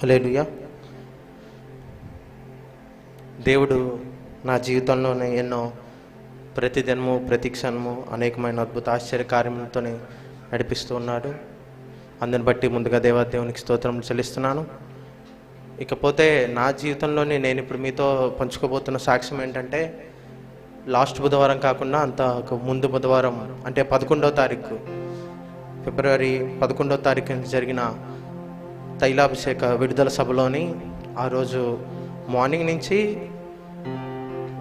హల్లెలూయా. దేవుడు నా జీవితంలోనే ఎన్నో ప్రతిదినము ప్రతి క్షణము అనేకమైన అద్భుత ఆశ్చర్య కార్యములతో నడిపిస్తూ ఉన్నాడు. అందుని బట్టి ముందుగా దేవునికి స్తోత్రం చెల్లిస్తున్నాను. ఇకపోతే నా జీవితంలోనే నేను ఇప్పుడు మీతో పంచుకోబోతున్న సాక్ష్యం ఏంటంటే, లాస్ట్ బుధవారం కాకుండా ముందు బుధవారం అంటే 11వ తారీఖు ఫిబ్రవరి 11వ తారీఖున జరిగిన తైలాభిషేక విడుదల సభలోని ఆ రోజు మార్నింగ్ నుంచి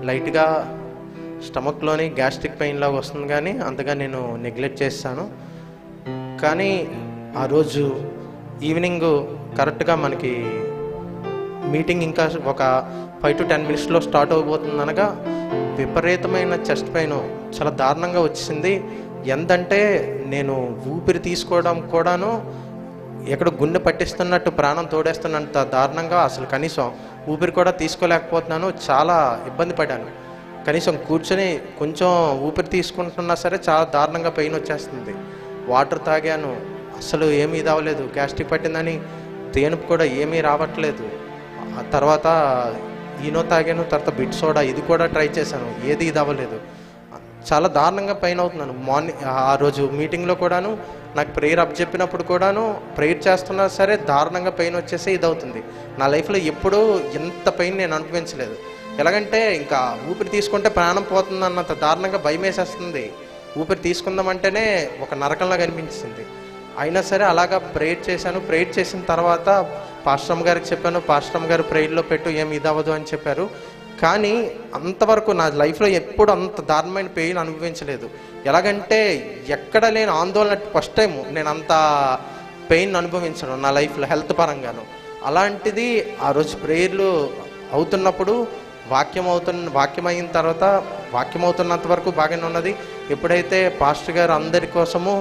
లైట్గా స్టమక్లోని గ్యాస్ట్రిక్ పెయిన్ లాగా వస్తుంది, కానీ అంతగా నేను నెగ్లెక్ట్ చేస్తాను. కానీ ఆ రోజు ఈవినింగ్ కరెక్ట్గా మనకి మీటింగ్ ఇంకా ఒక 5 to 10 minutesలో స్టార్ట్ అవబోతుంది అనగా విపరీతమైన చెస్ట్ పెయిన్ చాలా దారుణంగా వచ్చింది. ఎంతంటే నేను ఊపిరి తీసుకోవడం కూడాను ఎక్కడ గుండె పట్టిస్తున్నట్టు ప్రాణం తోడేస్తున్నంత దారుణంగా అసలు కనీసం ఊపిరి కూడా తీసుకోలేకపోతున్నాను. చాలా ఇబ్బంది పడ్డాను. కనీసం కూర్చొని కొంచెం ఊపిరి తీసుకుంటున్నా సరే చాలా దారుణంగా పెయిన్ వచ్చేస్తుంది. వాటర్ తాగాను, అసలు ఏమీ ఇది అవ్వలేదు. గ్యాస్ట్రిక్ పట్టిందని తేనుపు కూడా ఏమీ రావట్లేదు. ఆ తర్వాత ఈనో తాగాను, తర్వాత బిట్ సోడా ఇది కూడా ట్రై చేశాను, ఏది ఇది అవ్వలేదు. చాలా దారుణంగా పెయిన్ అవుతున్నాను. మార్నింగ్ ఆ రోజు మీటింగ్లో కూడాను నాకు ప్రేయర్ అప్ చెప్పినప్పుడు కూడాను ప్రేయర్ చేస్తున్నా సరే దారుణంగా పెయిన్ వచ్చేసి ఇది అవుతుంది. నా లైఫ్లో ఎప్పుడూ ఇంత పెయిన్ నేను అనుభవించలేదు. ఎలాగంటే ఇంకా ఊపిరి తీసుకుంటే ప్రాణం పోతుంది అన్నంత దారుణంగా భయం వేసేస్తుంది. ఊపిరి తీసుకుందామంటేనే ఒక నరకంలా కనిపించింది. అయినా సరే అలాగా ప్రేయర్ చేశాను. ప్రేయర్ చేసిన తర్వాత పాస్టర్ గారికి చెప్పాను. పాస్టర్ గారు ప్రేయర్లో పెట్టు, ఏమి ఇది అవ్వదు అని చెప్పారు. కానీ అంతవరకు నా లైఫ్లో ఎప్పుడు అంత దారుణమైన పెయిన్ అనుభవించలేదు. ఎలాగంటే ఎక్కడ లేని ఆందోళన, ఫస్ట్ టైం నేను అంత పెయిన్ అనుభవించను నా లైఫ్లో హెల్త్ పరంగాను. అలాంటిది ఆ రోజు ప్రేయర్లు అవుతున్నప్పుడు వాక్యం అయిన తర్వాత వాక్యం అవుతున్నంత వరకు బాగానే ఉన్నది. ఎప్పుడైతే పాస్టర్ గారు అందరి కోసము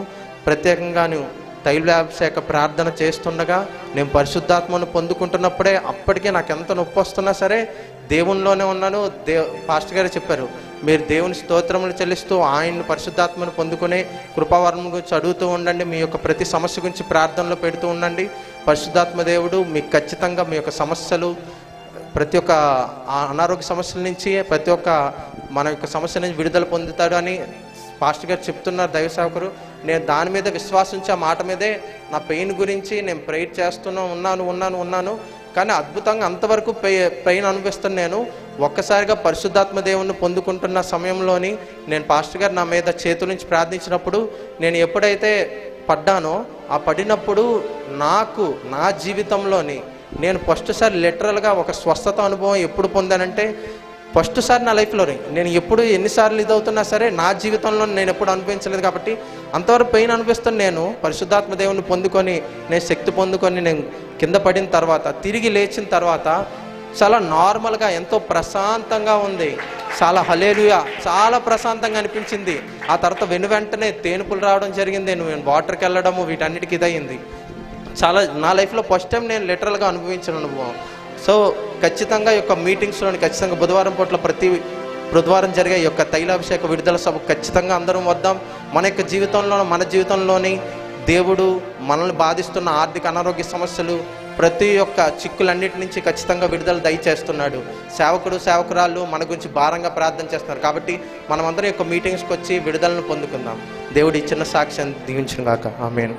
ప్రత్యేకంగాను తైలాభిషేక ప్రార్థన చేస్తుండగా నేను పరిశుద్ధాత్మను పొందుకుంటున్నప్పుడే అప్పటికే నాకు ఎంత నొప్పి వస్తున్నా సరే దేవునిలోనే ఉన్నాను. పాస్టర్ గారు చెప్పారు, మీరు దేవుని స్తోత్రములు చెల్లిస్తూ ఆయన్ని పరిశుద్ధాత్మను పొందుకునే కృపావరం గురించి అడుగుతూ ఉండండి. మీ యొక్క ప్రతి సమస్య గురించి ప్రార్థనలో పెడుతూ ఉండండి. పరిశుద్ధాత్మ దేవుడు మీకు ఖచ్చితంగా మీ యొక్క సమస్యలు, ప్రతి ఒక్క అనారోగ్య సమస్యల నుంచి ప్రతి ఒక్క మన యొక్క సమస్య నుంచి విడుదల పొందుతాడు అని పాస్టర్ గారు చెప్తున్నారు, దైవ సేవకురు. నేను దాని మీద విశ్వాసించి ఆ మాట మీదే నా పెయిన్ గురించి నేను ప్రేయర్ చేస్తూనే ఉన్నాను. కానీ అద్భుతంగా అంతవరకు పెయిన్ అనిపిస్తాను. నేను ఒక్కసారిగా పరిశుద్ధాత్మ దేవుణ్ణి పొందుకుంటున్న సమయంలోని నేను పాస్టర్ గారు నా మీద చేతుల నుంచి ప్రార్థించినప్పుడు నేను ఎప్పుడైతే పడ్డానో ఆ పడినప్పుడు నాకు నా జీవితంలోని నేను ఫస్ట్ సారి లిటరల్గా ఒక స్వస్థత అనుభవం ఎప్పుడు పొందానంటే, ఫస్ట్ సారి నా లైఫ్లోని నేను ఎప్పుడు ఎన్నిసార్లు ఇదవుతున్నా సరే నా జీవితంలో నేను ఎప్పుడు అనుభవించలేదు. కాబట్టి అంతవరకు పెయిన్ అనిపిస్తాను. నేను పరిశుద్ధాత్మ దేవుని పొందుకొని నేను శక్తి పొందుకొని నేను కింద పడిన తర్వాత తిరిగి లేచిన తర్వాత చాలా నార్మల్గా ఎంతో ప్రశాంతంగా ఉంది. చాలా హల్లెలూయా, చాలా ప్రశాంతంగా అనిపించింది. ఆ తర్వాత వెంటనే తేనుపులు రావడం జరిగింది. నేను వాటర్కి వెళ్ళడము వీటన్నిటికీ ఇదయింది. చాలా నా లైఫ్లో ఫస్ట్ టైం నేను లిటరల్గా అనుభవించిన అనుభవం. సో ఖచ్చితంగా ఈ యొక్క మీటింగ్స్లోని ఖచ్చితంగా బుధవారం పూట్ల ప్రతి బుధవారం జరిగే ఈ యొక్క తైలాభిషేక విడుదల సభ ఖచ్చితంగా అందరం వద్దాం. మన యొక్క జీవితంలోని దేవుడు మనల్ని బాధిస్తున్న ఆర్థిక అనారోగ్య సమస్యలు ప్రతి ఒక్క చిక్కులన్నిటి నుంచి ఖచ్చితంగా విడుదల దయచేస్తున్నాడు. సేవకురాళ్ళు మన గురించి భారంగా ప్రార్థన చేస్తున్నారు. కాబట్టి మనమందరం యొక్క మీటింగ్స్కి వచ్చి విడుదలను పొందుకుందాం. దేవుడు ఇచ్చిన సాక్ష్యాన్ని దీవించును గాక. ఆమేన్.